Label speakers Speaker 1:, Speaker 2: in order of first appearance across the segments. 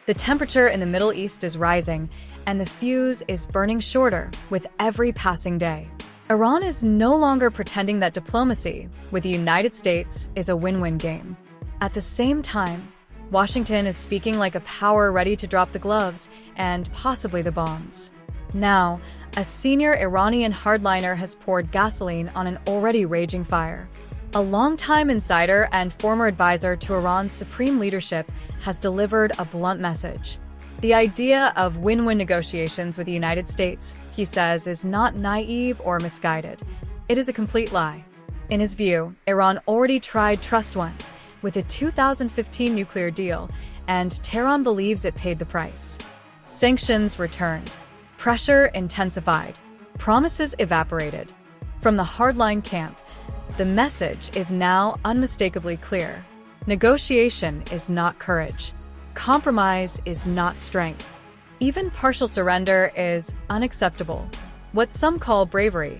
Speaker 1: The temperature in the Middle East is rising, and the fuse is burning shorter with every passing day. Iran is no longer pretending that diplomacy with the United States is a win-win game. At the same time, Washington is speaking like a power ready to drop the gloves and possibly the bombs. Now, a senior Iranian hardliner has poured gasoline on an already raging fire. A longtime insider and former advisor to Iran's supreme leadership has delivered a blunt message. The idea of win-win negotiations with the United States, he says, is not naive or misguided. It is a complete lie. In his view, Iran already tried trust once with a 2015 nuclear deal, and Tehran believes it paid the price. Sanctions returned. Pressure intensified. Promises evaporated. From the hardline camp, the message is now unmistakably clear. Negotiation is not courage. Compromise is not strength. Even partial surrender is unacceptable. What some call bravery,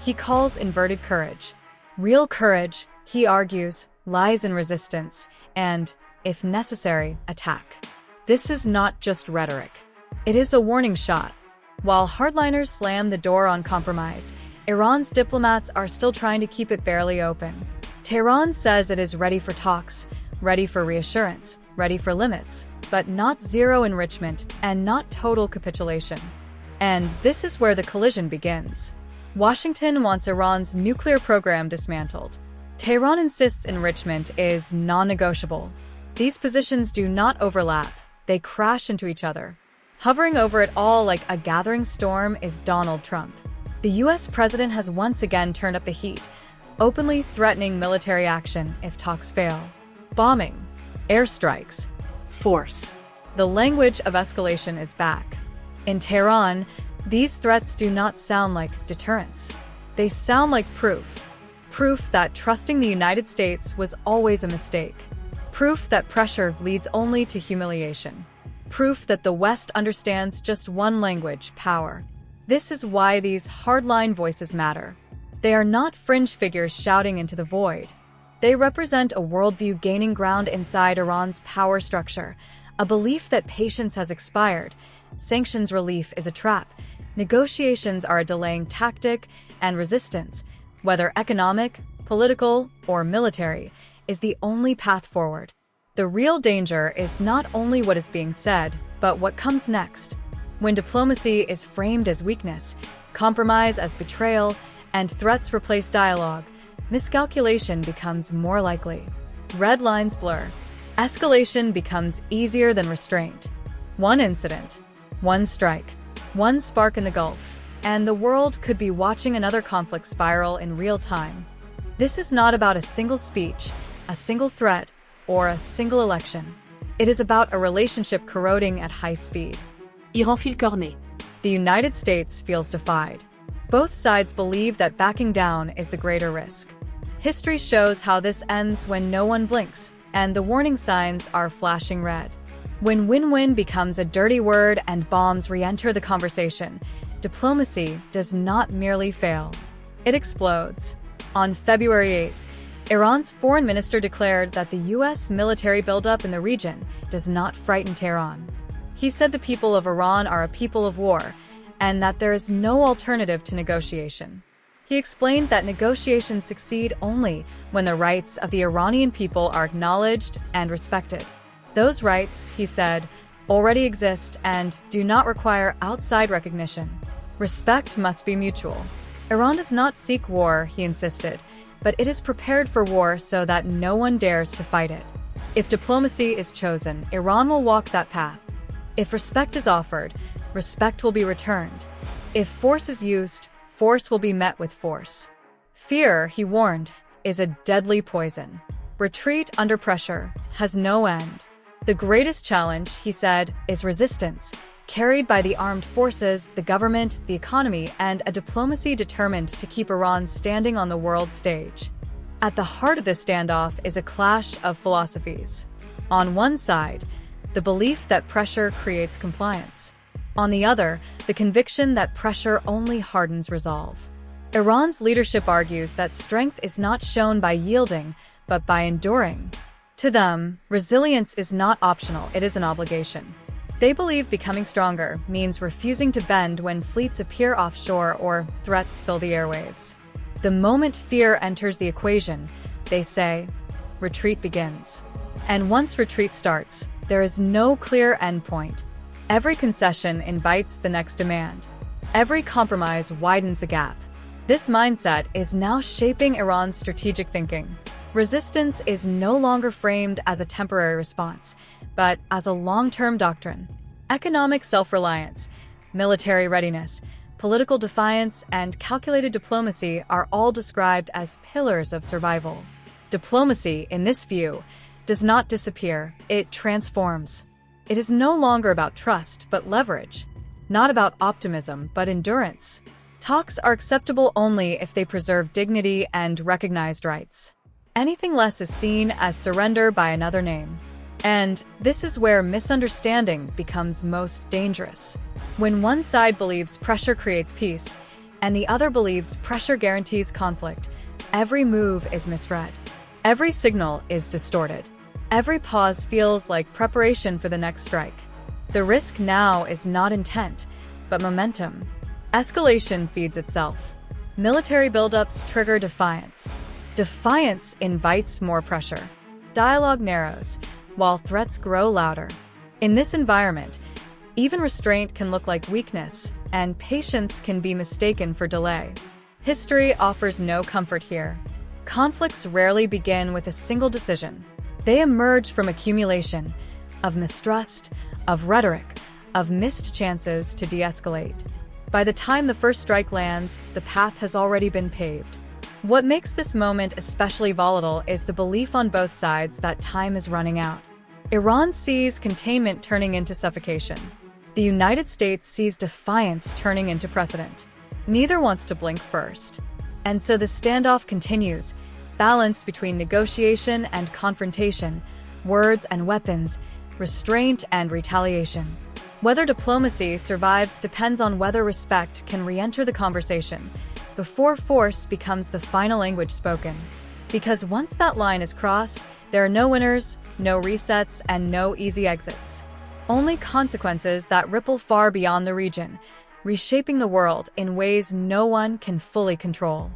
Speaker 1: he calls inverted courage. Real courage, he argues, lies in resistance and, if necessary, attack. This is not just rhetoric. It is a warning shot. While hardliners slam the door on compromise, Iran's diplomats are still trying to keep it barely open. Tehran says it is ready for talks, ready for reassurance, ready for limits, but not zero enrichment and not total capitulation. And this is where the collision begins. Washington wants Iran's nuclear program dismantled. Tehran insists enrichment is non-negotiable. These positions do not overlap, they crash into each other. Hovering over it all like a gathering storm is Donald Trump. The US president has once again turned up the heat, openly threatening military action if talks fail. Bombing, airstrikes, force. The language of escalation is back. In Tehran, these threats do not sound like deterrence. They sound like proof. Proof that trusting the United States was always a mistake. Proof that pressure leads only to humiliation. Proof that the West understands just one language, power. This is why these hardline voices matter. They are not fringe figures shouting into the void. They represent a worldview gaining ground inside Iran's power structure, a belief that patience has expired, sanctions relief is a trap, negotiations are a delaying tactic, and resistance, whether economic, political, or military, is the only path forward. The real danger is not only what is being said, but what comes next. When diplomacy is framed as weakness, compromise as betrayal, and threats replace dialogue, miscalculation becomes more likely. Red lines blur. Escalation becomes easier than restraint. One incident, one strike, one spark in the Gulf, and the world could be watching another conflict spiral in real time. This is not about a single speech, a single threat, or a single election. It is about a relationship corroding at high speed.
Speaker 2: Iran file cornet.
Speaker 1: The United States feels defied. Both sides believe that backing down is the greater risk. History shows how this ends when no one blinks, and the warning signs are flashing red. When win-win becomes a dirty word and bombs re-enter the conversation, diplomacy does not merely fail. It explodes. On February 8th, Iran's foreign minister declared that the U.S. military buildup in the region does not frighten Tehran. He said the people of Iran are a people of war, and that there is no alternative to negotiation. He explained that negotiations succeed only when the rights of the Iranian people are acknowledged and respected. Those rights, he said, already exist and do not require outside recognition. Respect must be mutual. Iran does not seek war, he insisted, but it is prepared for war so that no one dares to fight it. If diplomacy is chosen, Iran will walk that path. If respect is offered, respect will be returned. If force is used, force will be met with force. Fear, he warned, is a deadly poison. Retreat under pressure has no end. The greatest challenge, he said, is resistance, carried by the armed forces, the government, the economy, and a diplomacy determined to keep Iran standing on the world stage. At the heart of this standoff is a clash of philosophies. On one side, the belief that pressure creates compliance. On the other, the conviction that pressure only hardens resolve. Iran's leadership argues that strength is not shown by yielding, but by enduring. To them, resilience is not optional, it is an obligation. They believe becoming stronger means refusing to bend when fleets appear offshore or threats fill the airwaves. The moment fear enters the equation, they say, retreat begins. And once retreat starts, there is no clear endpoint. Every concession invites the next demand. Every compromise widens the gap. This mindset is now shaping Iran's strategic thinking. Resistance is no longer framed as a temporary response, but as a long-term doctrine. Economic self-reliance, military readiness, political defiance, and calculated diplomacy are all described as pillars of survival. Diplomacy, in this view, does not disappear, it transforms. It is no longer about trust, but leverage. Not about optimism, but endurance. Talks are acceptable only if they preserve dignity and recognized rights. Anything less is seen as surrender by another name. And this is where misunderstanding becomes most dangerous. When one side believes pressure creates peace, and the other believes pressure guarantees conflict, every move is misread. Every signal is distorted. Every pause feels like preparation for the next strike. The risk now is not intent, but momentum. Escalation feeds itself. Military buildups trigger defiance. Defiance invites more pressure. Dialogue narrows, while threats grow louder. In this environment, even restraint can look like weakness, and patience can be mistaken for delay. History offers no comfort here. Conflicts rarely begin with a single decision. They emerge from accumulation of mistrust, of rhetoric, of missed chances to de-escalate. By the time the first strike lands, the path has already been paved. What makes this moment especially volatile is the belief on both sides that time is running out. Iran sees containment turning into suffocation. The United States sees defiance turning into precedent. Neither wants to blink first. And so the standoff continues, balanced between negotiation and confrontation, words and weapons, restraint and retaliation. Whether diplomacy survives depends on whether respect can re-enter the conversation before force becomes the final language spoken. Because once that line is crossed, there are no winners, no resets, and no easy exits. Only consequences that ripple far beyond the region, reshaping the world in ways no one can fully control.